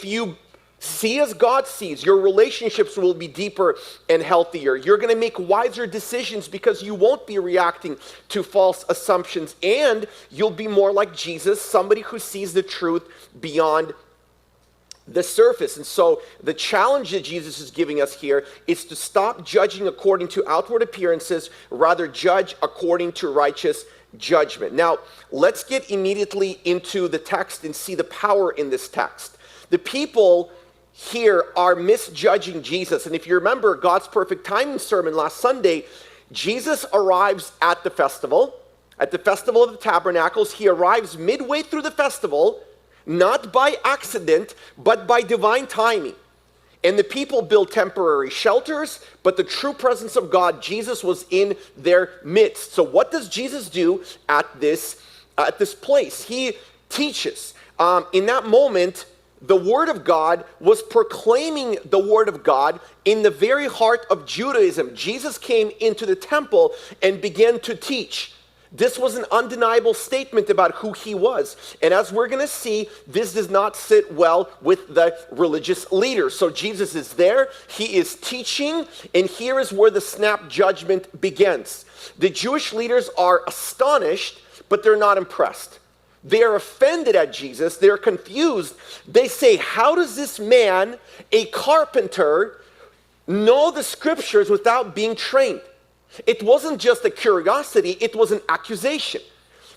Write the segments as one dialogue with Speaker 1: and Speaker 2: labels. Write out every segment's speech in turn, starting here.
Speaker 1: you see as God sees, your relationships will be deeper and healthier. You're going to make wiser decisions because you won't be reacting to false assumptions, and you'll be more like Jesus, somebody who sees the truth beyond the surface. And so the challenge that Jesus is giving us here is to stop judging according to outward appearances, rather judge according to righteous judgment. Now, let's get immediately into the text and see the power in this text. The people here are misjudging Jesus. And if you remember God's perfect timing sermon last Sunday, Jesus arrives at the festival of the Tabernacles. He arrives midway through the festival, not by accident, but by divine timing. And the people build temporary shelters, but the true presence of God, Jesus, was in their midst. So what does Jesus do at this place? He teaches. In that moment, the Word of God was proclaiming the Word of God in the very heart of Judaism. Jesus came into the temple and began to teach. This was an undeniable statement about who he was. And as we're going to see, this does not sit well with the religious leaders. So Jesus is there, he is teaching, and here is where the snap judgment begins. The Jewish leaders are astonished, but they're not impressed. They are offended at Jesus, they're confused. They say, how does this man, a carpenter, know the scriptures without being trained? It wasn't just a curiosity, it was an accusation.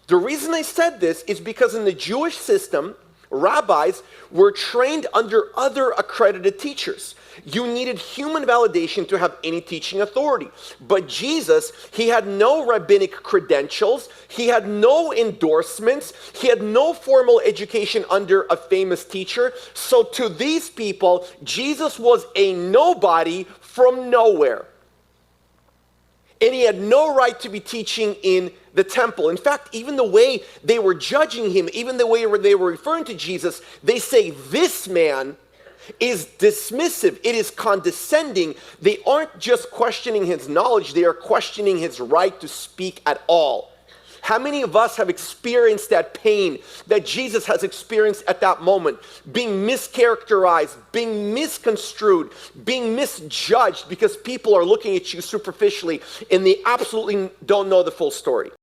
Speaker 1: The reason I said this is because in the Jewish system, rabbis were trained under other accredited teachers. You needed human validation to have any teaching authority. But Jesus, he had no rabbinic credentials, he had no endorsements, he had no formal education under a famous teacher. So to these people, Jesus was a nobody from nowhere. And he had no right to be teaching in the temple. In fact, even the way they were judging him, even the way they were referring to Jesus, they say, this man is dismissive. It is condescending. They aren't just questioning his knowledge, they are questioning his right to speak at all. How many of us have experienced that pain that Jesus has experienced at that moment? Being mischaracterized, being misconstrued, being misjudged because people are looking at you superficially and they absolutely don't know the full story.